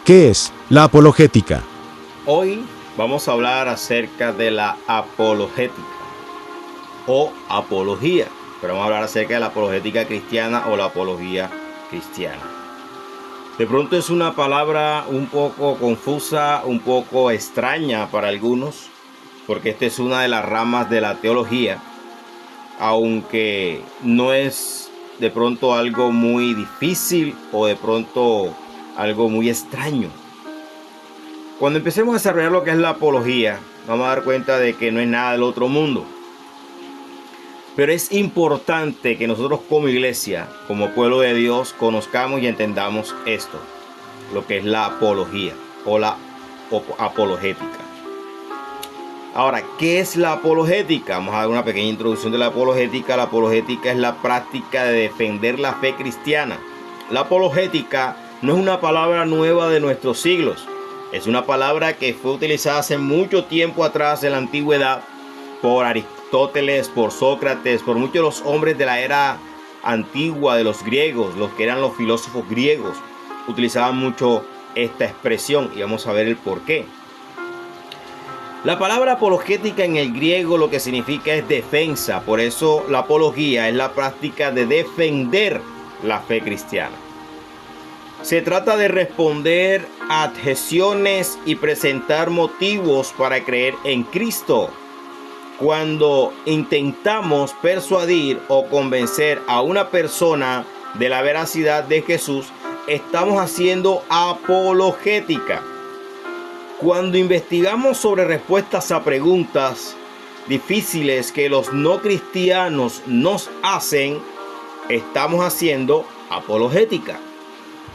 ¿Qué es la apologética? Hoy vamos a hablar acerca de la apologética o apología, pero vamos a hablar acerca de la apologética cristiana o la apología cristiana. De pronto es una palabra un poco confusa, un poco extraña para algunos, porque esta es una de las ramas de la teología, aunque no es de pronto algo muy difícil o de pronto algo muy extraño. Cuando empecemos a desarrollar lo que es la apología, vamos a dar cuenta de que no es nada del otro mundo. Pero es importante que nosotros como iglesia, como pueblo de Dios, conozcamos y entendamos esto, lo que es la apología o la apologética. Ahora, ¿qué es la apologética? Vamos a dar una pequeña introducción de la apologética. La apologética es la práctica de defender la fe cristiana. La apologética no es una palabra nueva de nuestros siglos. Es una palabra que fue utilizada hace mucho tiempo atrás en la antigüedad por Aristóteles, por Sócrates, por muchos de los hombres de la era antigua de los griegos, los que eran los filósofos griegos. Utilizaban mucho esta expresión y vamos a ver el por qué. La palabra apologética en el griego lo que significa es defensa, por eso la apología es la práctica de defender la fe cristiana. Se trata de responder a objeciones y presentar motivos para creer en Cristo. Cuando intentamos persuadir o convencer a una persona de la veracidad de Jesús, estamos haciendo apologética. Cuando investigamos sobre respuestas a preguntas difíciles que los no cristianos nos hacen, estamos haciendo apologética.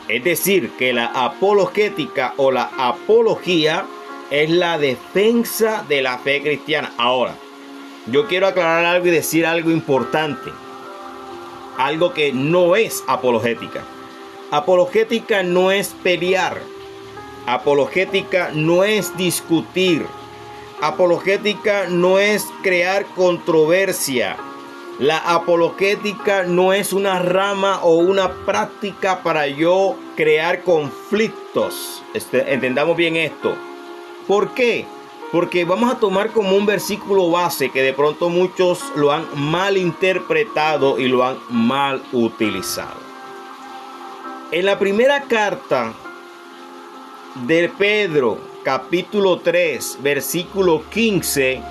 Es decir, que la apologética o la apología es la defensa de la fe cristiana. Ahora, yo quiero aclarar algo y decir algo importante. Algo que no es apologética. Apologética no es pelear. Apologética no es discutir. Apologética no es crear controversia. La apologética no es una rama o una práctica para yo crear conflictos. Entendamos bien esto. ¿Por qué? Porque vamos a tomar como un versículo base que de pronto muchos lo han mal interpretado y lo han mal utilizado. En la primera carta de Pedro, capítulo 3, versículo 15,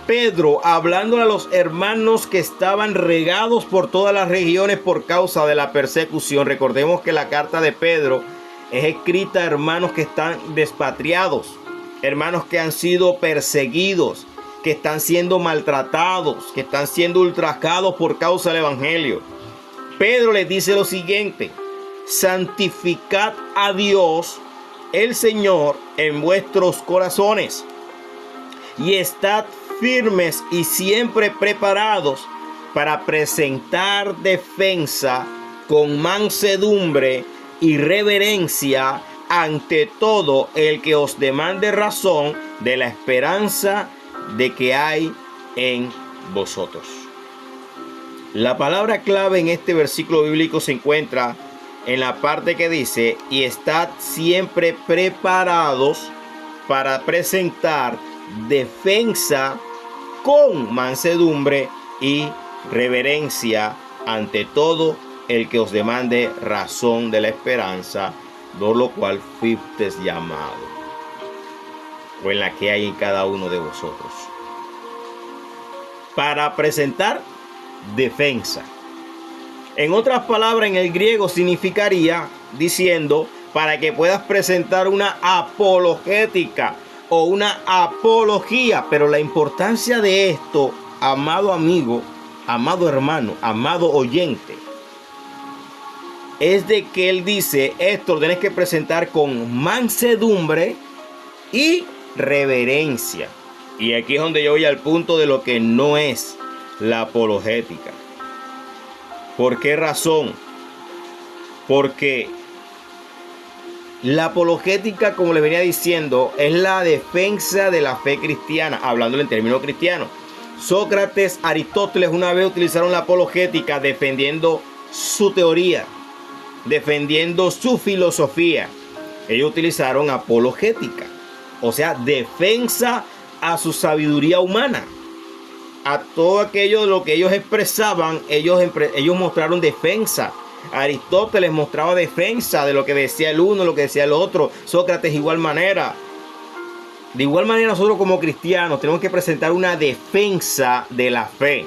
Pedro, hablando a los hermanos que estaban regados por todas las regiones por causa de la persecución. Recordemos que la carta de Pedro es escrita a hermanos que están despatriados, hermanos que han sido perseguidos, que están siendo maltratados, que están siendo ultrajados por causa del evangelio. Pedro les dice lo siguiente: santificad a Dios el Señor en vuestros corazones y estad firmes y siempre preparados para presentar defensa con mansedumbre y reverencia ante todo el que os demande razón de la esperanza de que hay en vosotros. La palabra clave en este versículo bíblico se encuentra en la parte que dice: y estad siempre preparados para presentar defensa con mansedumbre y reverencia ante todo el que os demande razón de la esperanza, por lo cual fuisteis llamados, o en la que hay en cada uno de vosotros. Para presentar defensa. En otras palabras, en el griego significaría diciendo para que puedas presentar una apologética o una apología. Pero la importancia de esto, amado amigo, amado hermano, amado oyente, es de que él dice esto lo tienes que presentar con mansedumbre y reverencia. Y aquí es donde yo voy al punto de lo que no es la apologética. ¿Por qué razón? Porque la apologética, como les venía diciendo, es la defensa de la fe cristiana, hablándolo en términos cristianos. Sócrates, Aristóteles una vez utilizaron la apologética defendiendo su teoría, defendiendo su filosofía. Ellos utilizaron apologética, o sea, defensa a su sabiduría humana. A todo aquello de lo que ellos expresaban, ellos mostraron defensa. Aristóteles mostraba defensa de lo que decía el uno, lo que decía el otro. Sócrates igual manera. De igual manera nosotros como cristianos tenemos que presentar una defensa de la fe.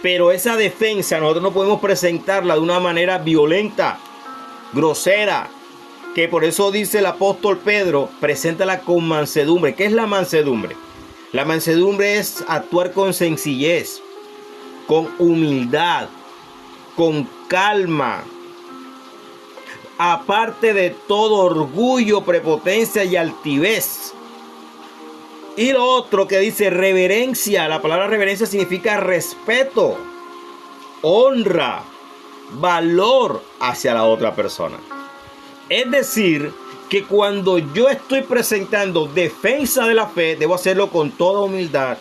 Pero esa defensa nosotros no podemos presentarla de una manera violenta, grosera. Que por eso dice el apóstol Pedro, preséntala con mansedumbre. ¿Qué es la mansedumbre? La mansedumbre es actuar con sencillez, con humildad, con calma, aparte de todo orgullo, prepotencia y altivez. Y lo otro que dice reverencia, la palabra reverencia significa respeto, honra, valor hacia la otra persona. Es decir, que cuando yo estoy presentando defensa de la fe, debo hacerlo con toda humildad,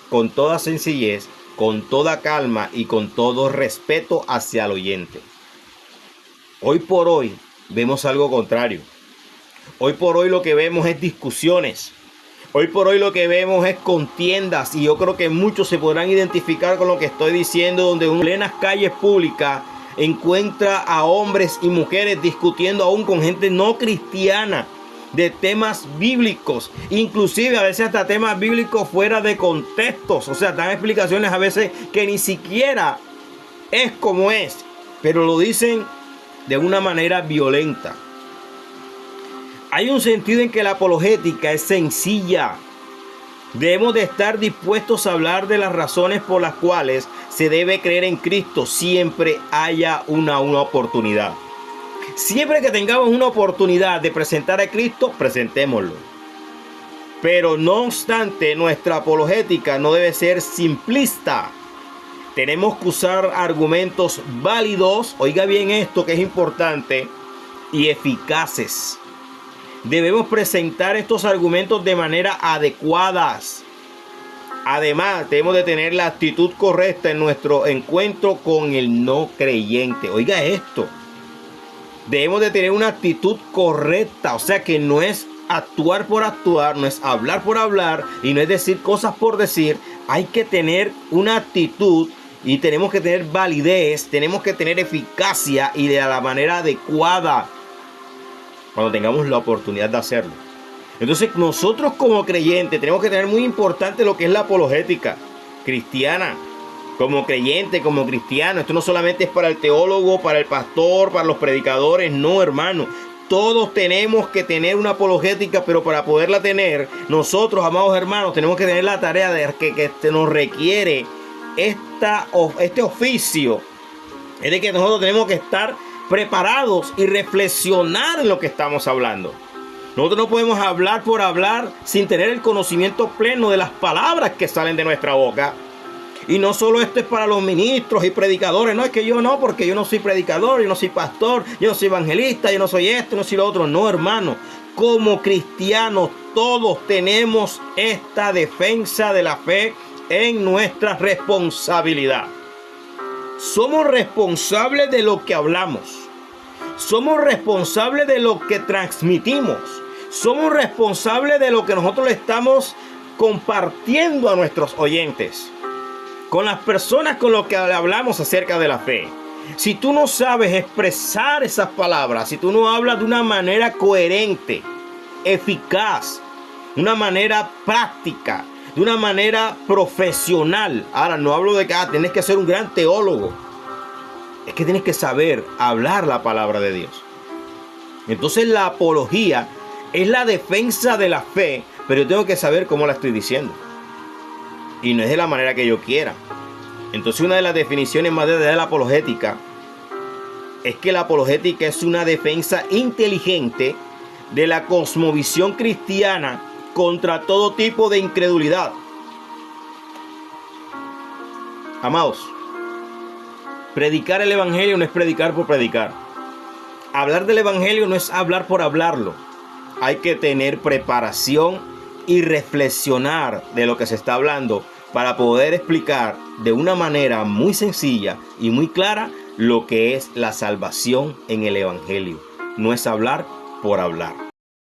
con toda sencillez, con toda calma y con todo respeto hacia el oyente. Hoy por hoy vemos algo contrario. Hoy por hoy lo que vemos es discusiones. Hoy por hoy lo que vemos es contiendas. Y yo creo que muchos se podrán identificar con lo que estoy diciendo, donde en plenas calles públicas encuentra a hombres y mujeres discutiendo aún con gente no cristiana de temas bíblicos, inclusive a veces hasta temas bíblicos fuera de contextos. O sea, dan explicaciones a veces que ni siquiera es como es, pero lo dicen de una manera violenta. Hay un sentido en que la apologética es sencilla. Debemos de estar dispuestos a hablar de las razones por las cuales se debe creer en Cristo siempre haya una oportunidad. Siempre que tengamos una oportunidad de presentar a Cristo, presentémoslo. Pero no obstante, nuestra apologética no debe ser simplista. Tenemos que usar argumentos válidos, oiga bien esto que es importante, y eficaces. Debemos presentar estos argumentos de manera adecuada. Además, debemos de tener la actitud correcta en nuestro encuentro con el no creyente. Oiga esto. Debemos de tener una actitud correcta. O sea que no es actuar por actuar, no es hablar por hablar y no es decir cosas por decir. Hay que tener una actitud y tenemos que tener validez, tenemos que tener eficacia y de la manera adecuada cuando tengamos la oportunidad de hacerlo. Entonces nosotros como creyentes tenemos que tener muy importante lo que es la apologética cristiana. Como creyente, como cristiano, esto no solamente es para el teólogo, para el pastor, para los predicadores, no, hermano. Todos tenemos que tener una apologética, pero para poderla tener, nosotros, amados hermanos, tenemos que tener la tarea de que nos requiere este oficio. Es de que nosotros tenemos que estar preparados y reflexionar en lo que estamos hablando. Nosotros no podemos hablar por hablar sin tener el conocimiento pleno de las palabras que salen de nuestra boca. Y no solo esto es para los ministros y predicadores. No es que yo no, porque yo no soy predicador, yo no soy pastor, yo no soy evangelista, yo no soy esto, no soy lo otro. No, hermano. Como cristianos todos tenemos esta defensa de la fe en nuestra responsabilidad. Somos responsables de lo que hablamos. Somos responsables de lo que transmitimos. Somos responsables de lo que nosotros le estamos compartiendo a nuestros oyentes. Con las personas con las que hablamos acerca de la fe. Si tú no sabes expresar esas palabras, si tú no hablas de una manera coherente, eficaz, de una manera práctica, de una manera profesional. Ahora no hablo de que tienes que ser un gran teólogo. Es que tienes que saber hablar la palabra de Dios. Entonces la apología es la defensa de la fe, pero yo tengo que saber cómo la estoy diciendo. Y no es de la manera que yo quiera. Entonces una de las definiciones más de la apologética es que la apologética es una defensa inteligente de la cosmovisión cristiana contra todo tipo de incredulidad. Amados, predicar el evangelio no es predicar por predicar. Hablar del evangelio no es hablar por hablarlo. Hay que tener preparación y reflexionar de lo que se está hablando para poder explicar de una manera muy sencilla y muy clara lo que es la salvación en el evangelio. No es hablar por hablar.